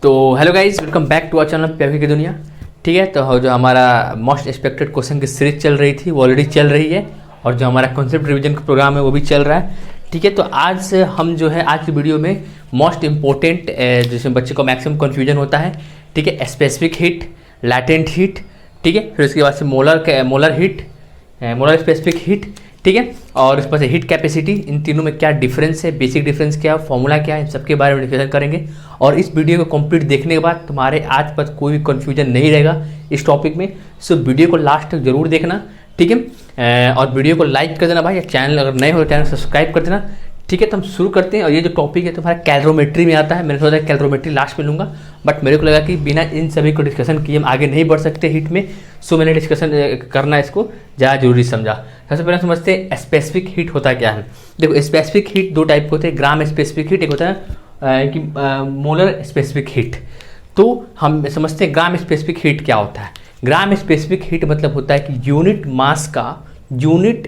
तो hello guys, welcome back to our channel PFK की दुनिया। ठीक है, तो जो हमारा मोस्ट एक्सपेक्टेड क्वेश्चन की सीरीज चल रही थी वो ऑलरेडी चल रही है और जो हमारा कॉन्सेप्ट रिवीजन का प्रोग्राम है वो भी चल रहा है। ठीक है, तो आज हम जो है आज की वीडियो में मोस्ट इम्पोर्टेंट जिसमें बच्चे को मैक्सिमम कन्फ्यूजन होता है, ठीक है, स्पेसिफिक हीट, लैटेंट हीट, ठीक है, फिर उसके बाद से molar heat, molar specific heat, ठीक है, और उसके बाद से हीट कैपेसिटी, इन तीनों में क्या डिफरेंस है, बेसिक डिफरेंस क्या है, फॉर्मूला क्या है, इन सबके बारे में डिस्कशन करेंगे। और इस वीडियो को कंप्लीट देखने के बाद तुम्हारे आज तक कोई भी कन्फ्यूजन नहीं रहेगा इस टॉपिक में। सो वीडियो को लास्ट तक जरूर देखना, ठीक है, और वीडियो को लाइक कर देना भाई, चैनल अगर नए हो तो चैनल सब्सक्राइब कर देना। ठीक है, तो हम शुरू करते हैं। और ये जो टॉपिक है तुम्हारा कैलोरीमेट्री में आता है। मैंने सोचा कैलोरीमेट्री लास्ट में लूँगा, बट मेरे को लगा कि बिना इन सभी को डिस्कशन किए हम आगे नहीं बढ़ सकते हीट में। सो मैंने डिस्कशन करना इसको ज़्यादा जरूरी समझा। सबसे पहले समझते हैं स्पेसिफिक हीट होता क्या है। देखो, स्पेसिफिक हीट दो टाइप के होते हैं, ग्राम स्पेसिफिक हीट, एक होता है कि मोलर स्पेसिफिक हीट। तो हम समझते हैं ग्राम स्पेसिफिक हीट क्या होता है। ग्राम स्पेसिफिक हीट मतलब होता है कि यूनिट मास का यूनिट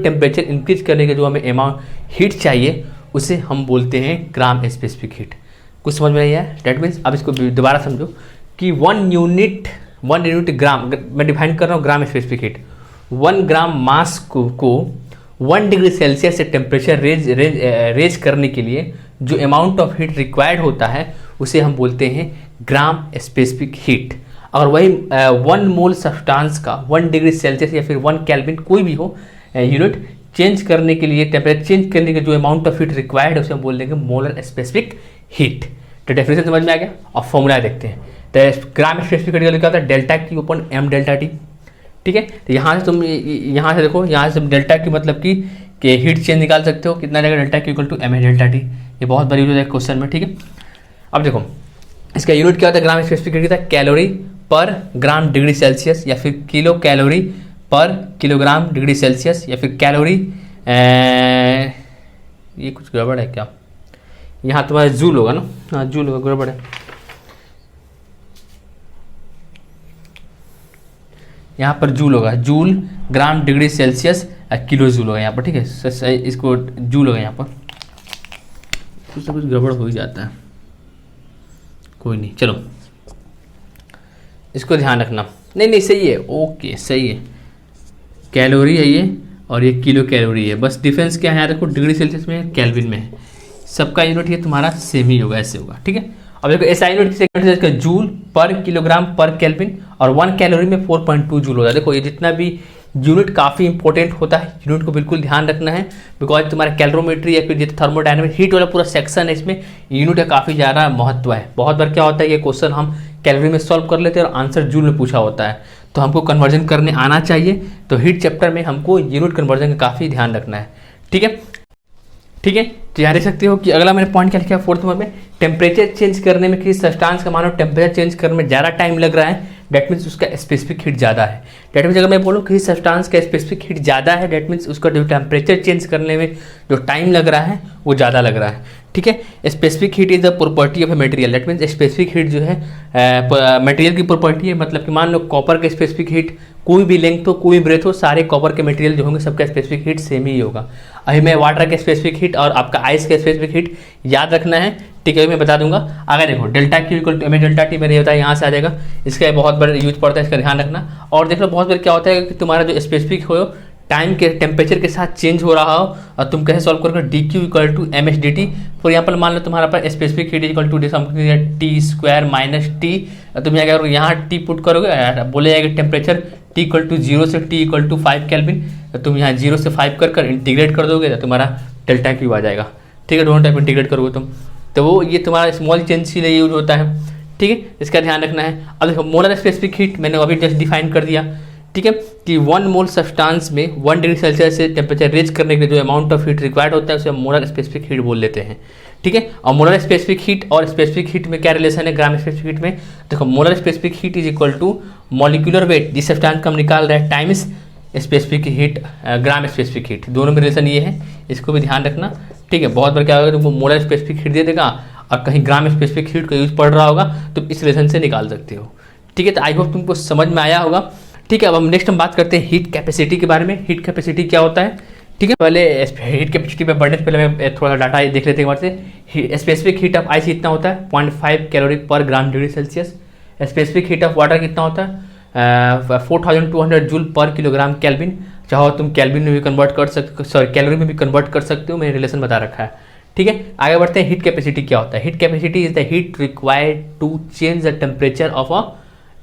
टेम्परेचर इंक्रीज करने के जो हमें अमाउंट हीट चाहिए उसे हम बोलते हैं ग्राम स्पेसिफिक हीट। कुछ समझ में नहीं आया? डेट मीन्स अब इसको दोबारा समझो कि वन यूनिट ग्राम, मैं डिफाइन कर रहा हूँ ग्राम स्पेसिफिक हीट। 1 ग्राम मास को 1 डिग्री सेल्सियस से टेम्परेचर रेज करने के लिए जो अमाउंट ऑफ हीट रिक्वायर्ड होता है उसे हम बोलते हैं ग्राम स्पेसिफिक हीट। और वही 1 मोल सब्सटेंस का 1 डिग्री सेल्सियस या फिर 1 केल्विन कोई भी हो यूनिट चेंज करने के लिए, टेम्परेचर चेंज करने के जो अमाउंट ऑफ हीट रिक्वायर्ड है उसे हम बोल देंगे मोलर स्पेसिफिक हीट। तो डेफिनेशन समझ में आ गया। और फॉर्मूला देखते हैं। तो ग्राम स्पेसिफिक हीट का लिखा होता है delta Q upon m delta T। ठीक है, तो यहाँ से तुम यहाँ से देखो, यहाँ से डेल्टा Q मतलब कि हीट चेंज निकाल सकते हो, कितना रहेगा delta Q = m delta T। ये बहुत बड़ी यूज है क्वेश्चन में। ठीक है, अब देखो इसका यूनिट क्या होता है ग्राम स्पेसिफिक हीट का, कैलोरी पर ग्राम डिग्री सेल्सियस या फिर किलो कैलोरी पर किलोग्राम डिग्री सेल्सियस या फिर कैलोरी, ये कुछ गड़बड़ है क्या? यहाँ तुम्हारा जूल होगा ना, हाँ जूल होगा, गड़बड़ है। यहाँ पर जूल होगा, joule gram degree Celsius kilo joule होगा यहाँ पर। ठीक है, इसको जूल होगा यहाँ पर, कुछ ना कुछ गड़बड़ हो ही जाता है, कोई नहीं, चलो इसको ध्यान रखना। नहीं सही है, ओके सही है, कैलोरी है ये और ये किलो कैलोरी है। बस डिफरेंस क्या है यहाँ देखो, डिग्री सेल्सियस में केल्विन में है। सबका यूनिट ये तुम्हारा सेम ही होगा, ऐसे होगा। ठीक है, अब देखो ऐसा यूनिट जूल पर किलोग्राम पर केल्विन और 1 कैलोरी में 4.2 जूल होता है। देखो ये जितना भी यूनिट काफ़ी इंपॉर्टेंट होता है, यूनिट को बिल्कुल ध्यान रखना है, बिकॉज तुम्हारा कैलोरीमेट्री या फिर थर्मोडायनेमिक हीट वाला पूरा सेक्शन है, इसमें यूनिट का काफ़ी ज़्यादा महत्व है। बहुत बार क्या होता है, ये क्वेश्चन हम कैलोरी में सॉल्व कर लेते हैं और आंसर जूल में पूछा होता है, तो हमको कन्वर्जन करने आना चाहिए। तो हीट चैप्टर में हमको यूनिट कन्वर्जन का काफ़ी ध्यान रखना है। ठीक है, ठीक है, तो यहाँ देख सकते हो कि अगला मैंने पॉइंट क्या लिखा है 4th नंबर में, टेम्परेचर चेंज करने में किसी सब्सटेंस का मानो टेम्परेचर चेंज करने में ज़्यादा टाइम लग रहा है, डेट मीन्स उसका स्पेसिफिक हीट ज़्यादा है। डेट मीन्स अगर मैं बोलूँ किसी सब्सटेंस का स्पेसिफिक हीट ज़्यादा है, डेट मीन्स उसका जो टेम्परेचर चेंज करने में जो टाइम लग रहा है वो ज़्यादा लग रहा है। ठीक है, specific heat is the property of a material, that means specific heat जो है मटेरियल की प्रॉपर्टी है। मतलब कि मान लो कॉपर के स्पेसिफिक हीट, कोई भी लेंथ हो कोई भी ब्रेथ हो, सारे कॉपर के मटेरियल जो होंगे सबका स्पेसिफिक हीट सेम ही होगा। अभी मैं वाटर के स्पेसिफिक हीट और आपका आइस के स्पेसिफिक हीट याद रखना है। ठीक है, मैं बता दूंगा आगे। देखो delta Q = m delta T मैंने बताया, यहाँ से आ जाएगा। इसका बहुत बड़ा यूज पड़ता है, इसका ध्यान रखना। और देख लो बहुत बार क्या होता है कि तुम्हारा जो स्पेसिफिक हो टाइम के टेम्परेचर के साथ चेंज हो रहा हो और तुम कैसे सॉल्व करोगे, dq = mh dt। For example मान लो तुम्हारा पर स्पेसिफिक हीट = T² - T, तुम यहाँ क्या करोगे, यहाँ T पुट करोगे, बोले जाएगा टेम्परेचर T = 0 से T = 5 केल्विन, तो तुम यहाँ 0 से 5 कर इंटीग्रेट कर दोगे तो तुम्हारा डेल्टा Q आ जाएगा। ठीक है, दोनों टाइप इंटीग्रेट करोगे तुम, तो वो ये तुम्हारा स्मॉल चेंज के लिए यूज होता है। ठीक है, इसका ध्यान रखना है। अब देखो मोलर स्पेसिफिक हीट मैंने अभी जस्ट डिफाइन कर दिया। ठीक है, कि 1 मोल सब्सटेंस में 1 डिग्री सेल्सियस से टेम्परेचर रेज करने के लिए जो अमाउंट ऑफ हीट रिक्वायर्ड होता है उसे मोलर स्पेसिफिक हीट बोल लेते हैं। ठीक है, और मोलर स्पेसिफिक हीट और स्पेसिफिक हीट में क्या रिलेशन है ग्राम स्पेसिफिक हीट में? देखो molar specific heat is equal to molecular weight, जिस सब्सटेंस का हम निकाल रहे हैं, times specific heat, gram specific heat, दोनों में रिलेशन ये है, इसको भी ध्यान रखना। ठीक है, बहुत बार क्या होगा तुमको मोलर स्पेसिफिक हीट दे देगा और कहीं ग्राम स्पेसिफिक हीट का यूज पड़ रहा होगा तो इस रिलेशन से निकाल सकते हो। ठीक है, तो आई होप तुमको समझ में आया होगा। ठीक है, अब हम नेक्स्ट हम बात करते हैं हीट कैपेसिटी के बारे में। हीट कैपेसिटी क्या होता है? ठीक है, पहले हीट कैपेसिटी पे बढ़ने से पहले मैं थोड़ा सा डाटा देख लेते हैं। हमारे से स्पेसिफिक हीट ऑफ आइस कितना होता है 0.5 कैलोरी पर gram degree Celsius. Specific heat of water कितना होता है 4200 जूल पर किलोग्राम केल्विन। चाहो तुम केल्विन में भी कन्वर्ट कर सकते, सॉरी कैलोरी में भी कन्वर्ट कर सकते हो, मैंने रिलेशन बता रखा है। ठीक है, आगे बढ़ते हैं। हीट कैपेसिटी क्या होता है? Heat capacity is the heat required to change the temperature of a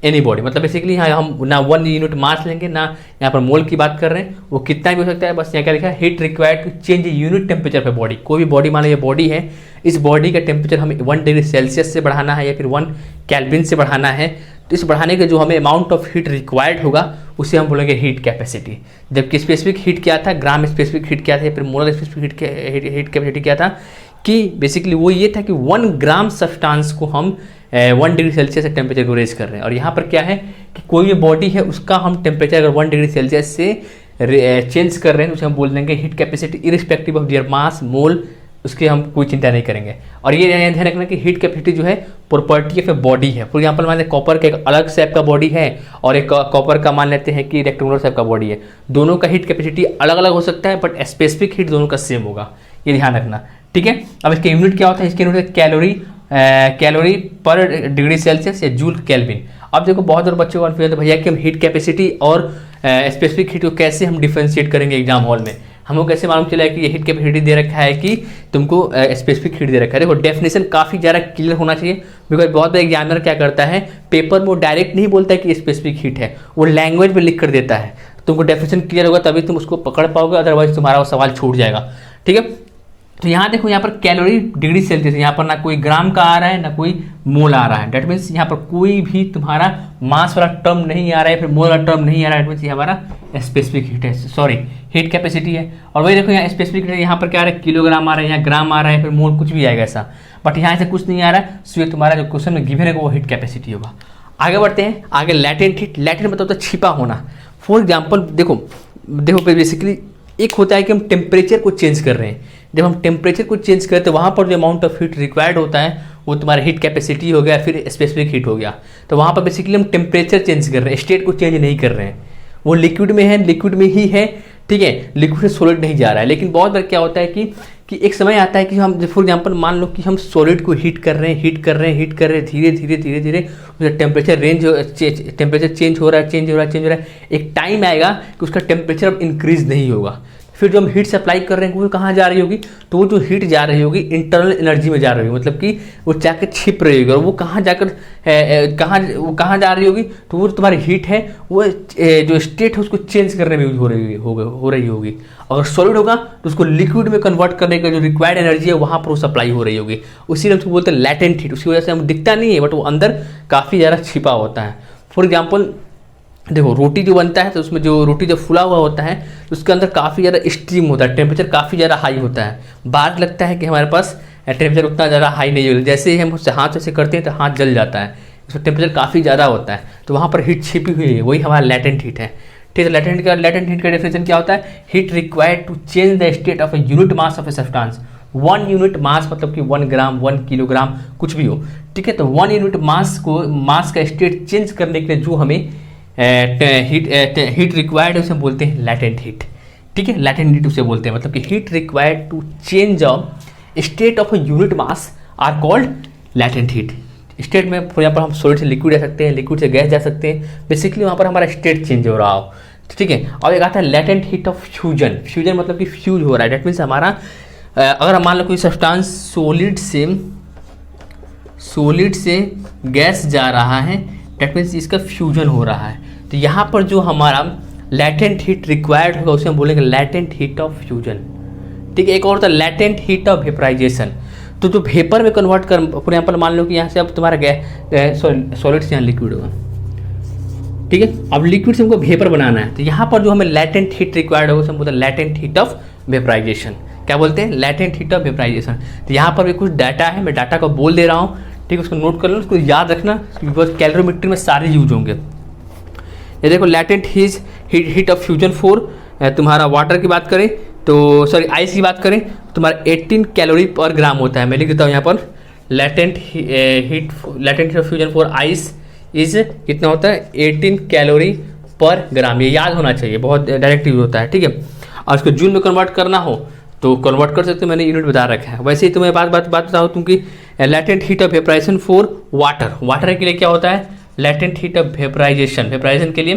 any body. मतलब बेसिकली यहाँ हम ना 1 यूनिट मास लेंगे ना यहाँ पर मोल की बात कर रहे हैं, वो कितना भी हो सकता है। बस यहाँ क्या लिखा है, heat required to change unit temperature पर बॉडी। कोई भी बॉडी, मान लो ये बॉडी है, इस बॉडी का टेम्परेचर हमें 1 डिग्री सेल्सियस से बढ़ाना है या फिर 1 केल्विन से बढ़ाना है, तो इस बढ़ाने के जो हमें अमाउंट ऑफ हीट रिक्वायर्ड होगा उसे हम बोलेंगे हीट कैपेसिटी। जबकि स्पेसिफिक हीट क्या था, ग्राम स्पेसिफिक हीट क्या था या फिर मोलर स्पेसिफिक हीट कैपेसिटी क्या था, कि बेसिकली वो ये था कि 1 ग्राम सब्सटेंस को हम 1 डिग्री सेल्सियस से टेम्परेचर को रेज कर रहे हैं। और यहाँ पर क्या है कि कोई भी बॉडी है उसका हम टेम्परेचर अगर 1 डिग्री सेल्सियस से चेंज कर रहे हैं तो उसे हम बोल देंगे heat capacity irrespective of their mass mole, उसकी हम कोई चिंता नहीं करेंगे। और ये ध्यान रखना कि हीट कैपेसिटी जो है प्रॉपर्टी ऑफ ए बॉडी है। फॉर एग्जाम्पल मान लें कॉपर का एक अलग शेप का बॉडी है और एक कॉपर का मान लेते हैं कि रेक्टेंगुलर शेप का बॉडी है, दोनों का हीट कैपेसिटी अलग अलग हो सकता है बट स्पेसिफिक हीट दोनों का सेम होगा, ये ध्यान रखना। ठीक है, अब इसके यूनिट क्या होता है? इसके यूनिट कैलोरी पर डिग्री सेल्सियस या जूल केल्विन। अब देखो बहुत सारे बच्चों को कन्फ्यूजन है भैया कि हम हीट कैपेसिटी और स्पेसिफिक हीट को कैसे हम डिफरेंशिएट करेंगे एग्जाम हॉल में, हमको कैसे मालूम चला है कि ये हीट कैपेसिटी दे रखा है कि तुमको स्पेसिफिक हीट दे रखा है। देखो डेफिनेशन काफ़ी ज़्यादा क्लियर होना चाहिए, बिकॉज बहुत बड़ा एग्जामिनर क्या करता है पेपर में वो डायरेक्ट नहीं बोलता है कि स्पेसिफिक हीट है, वो लैंग्वेज में लिख कर देता है। तुमको डेफिनेशन क्लियर होगा तभी तुम उसको पकड़ पाओगे, अदरवाइज तुम्हारा वो सवाल छूट जाएगा। ठीक है, तो यहाँ देखो, यहाँ पर कैलोरी डिग्री सेल्सियस, यहाँ पर ना कोई ग्राम का आ रहा है ना कोई मोल आ रहा है। डेट मीन्स यहाँ पर कोई भी तुम्हारा मास वाला टर्म नहीं आ रहा है, फिर मोल वाला टर्म नहीं आ रहा है। डेट मीन्स ये हमारा स्पेसिफिक हीट है, सॉरी हीट कैपेसिटी है। और वही देखो यहाँ स्पेसिफिक हीट, यहाँ पर क्या आ रहा है किलोग्राम आ रहा है, यहाँ ग्राम आ रहा है, फिर मोल कुछ भी आएगा ऐसा, बट यहाँ से कुछ नहीं आ रहा है। सो ये तुम्हारा जो क्वेश्चन में गिवन है वो हीट कैपेसिटी होगा। आगे बढ़ते हैं, आगे लैटेंट हीट। लैटेंट मतलब तो छिपा होना। फॉर एग्जाम्पल देखो बेसिकली एक होता है कि हम टेम्परेचर को चेंज कर रहे हैं, जब हम टेम्परेचर को चेंज करते हैं तो वहाँ पर जो अमाउंट ऑफ हीट रिक्वायर्ड होता है वो तुम्हारा हीट कैपेसिटी हो गया, फिर स्पेसिफिक हीट हो गया। तो वहाँ पर बेसिकली हम टेम्परेचर चेंज कर रहे हैं, स्टेट को चेंज नहीं कर रहे हैं। वो लिक्विड में है, लिक्विड में ही है, ठीक है, लिक्विड से सॉलिड नहीं जा रहा है। लेकिन बहुत बार क्या होता है कि एक समय आता है कि हम फॉर एग्जांपल मान लो कि हम सॉलिड को हीट कर रहे हैं, धीरे धीरे टेम्परेचर चेंज हो रहा है। एक टाइम आएगा कि उसका टेम्परेचर अब इंक्रीज नहीं होगा। फिर जो हम हीट सप्लाई कर रहे हैं वो कहाँ जा रही होगी, तो वो जो हीट जा रही होगी इंटरनल एनर्जी में जा रही होगी, मतलब कि वो जाकर छिप रही होगी। और वो कहाँ जाकर कहाँ जा रही होगी, तो वो तुम्हारी हीट है वो जो स्टेट है उसको चेंज करने में यूज हो रही होगी। अगर सॉलिड होगा तो उसको लिक्विड में कन्वर्ट करने का जो रिक्वायर्ड एनर्जी है वहाँ पर वो सप्लाई हो रही होगी। उसी उसको बोलते हैं लैटेंट हीट। उसकी वजह से हम दिखता नहीं है बट वो अंदर काफ़ी ज़्यादा छिपा होता है। फॉर एग्जाम्पल देखो रोटी जो बनता है तो उसमें जो रोटी जब फुला हुआ होता है तो उसके अंदर काफ़ी ज़्यादा स्टीम होता है, टेम्परेचर काफ़ी ज़्यादा हाई होता है। बाहर लगता है कि हमारे पास टेम्परेचर उतना ज़्यादा हाई नहीं होता, जैसे ही हम उससे हाथ से करते हैं तो हाथ जल जाता है, उसका टेम्परेचर काफ़ी ज़्यादा होता है, तो वहाँ पर हीट छिपी हुई है, वही हमारा लैटेंट हीट है। ठीक है, लैटेंट हीट का डेफिनेशन क्या होता है? Heat required to change the state of a unit mass of a substance. 1 unit mass मतलब कि 1 ग्राम 1 किलोग्राम कुछ भी हो, ठीक है, तो 1 यूनिट मास का स्टेट चेंज करने के लिए जो हमें हीट रिक्वायर्ड है उसे बोलते हैं लैटेंट हीट। ठीक है, लैटेंट हीट उसे बोलते हैं, मतलब कि heat required to change state of a unit mass are called latent heat. State में फॉर एग्जाम्पल हम सॉलिड से लिक्विड जा सकते हैं, लिक्विड से गैस जा सकते हैं, बेसिकली वहाँ पर हमारा स्टेट चेंज हो रहा हो। ठीक है, और एक आता है latent heat of fusion. Fusion मतलब कि फ्यूज हो रहा है, डेट मीन्स हमारा अगर हम मान लो कोई सब्सटेंस सॉलिड से गैस जा रहा है, डेट मीन्स इसका फ्यूजन हो रहा है। तो यहाँ पर जो हमारा लैटेंट हीट रिक्वायर्ड होगा उसे हम बोलेंगे लैटेंट हीट ऑफ फ्यूजन। ठीक है, एक और होता है लैटेंट हीट ऑफ वेपराइजेशन। तो जो वेपर में कन्वर्ट कर, फॉर एग्जाम्पल मान लो कि यहाँ से अब तुम्हारा सॉलिड से यहाँ लिक्विड होगा, ठीक है, अब लिक्विड से हमको वेपर बनाना है, तो यहाँ पर जो हमें लैटेंट हीट रिक्वायर्ड होगा उसे हम बोलते हैं लैटेंट हीट ऑफ वेपराइजेशन। क्या बोलते हैं? Latent heat of vaporization. तो यहाँ पर भी कुछ डाटा है, मैं डाटा को बोल दे रहा हूँ, ठीक है, उसको नोट कर लो, उसको याद रखना, बिकॉज कैलोरीमेट्री में सारे यूज होंगे। ये देखो लैटेंट हीट ऑफ फ्यूजन 4 तुम्हारा वाटर की बात करें तो सॉरी आइस की बात करें तुम्हारा 18 कैलोरी पर ग्राम होता है। मैं लिख देता हूँ यहाँ पर latent heat of fusion 4 ice is कितना होता है 18 कैलोरी पर ग्राम। ये याद होना चाहिए, बहुत डायरेक्ट यूज होता है। ठीक है, और उसको जूल में कन्वर्ट करना हो तो कन्वर्ट कर सकते हो, मैंने यूनिट बता रखा है। वैसे ही तो मैं बात बताऊँ तुमकी latent heat of vaporization for water के लिए क्या होता है, लैटेंट हीट ऑफ वेपराइजेशन के लिए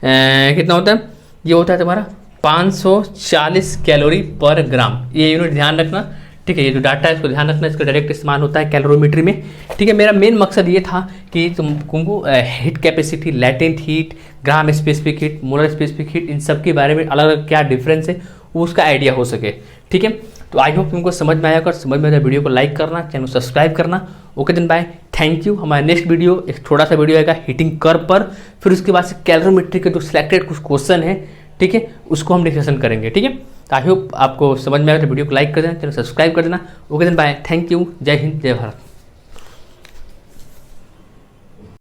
कितना होता है, ये होता है तुम्हारा 540 कैलोरी पर ग्राम। ये यूनिट ध्यान रखना, ठीक है। ये जो डाटा है इसको ध्यान रखना, इसका डायरेक्ट इस्तेमाल होता है कैलोरीमेट्री में, ठीक है। मेरा मेन मकसद ये था कि तुमको heat capacity, latent heat, gram specific heat, molar specific heat, इन सब के बारे में अलग अलग क्या डिफरेंस है वो उसका आइडिया हो सके, ठीक है। तो आई होप तुमको समझ में आया। अगर समझ में आया वीडियो को लाइक करना, चैनल को सब्सक्राइब करना। Okay then bye, thank you. हमारा नेक्स्ट वीडियो एक छोटा सा वीडियो आएगा हीटिंग कर्व पर, फिर उसके बाद से कैलोरीमेट्री के जो सिलेक्टेड कुछ क्वेश्चन है, ठीक है, उसको हम डिस्कशन करेंगे, ठीक है। आई होप आपको समझ में आया तो वीडियो को लाइक कर देना, चैनल सब्सक्राइब कर देना। Okay then bye, thank you, जय हिंद, जय भारत।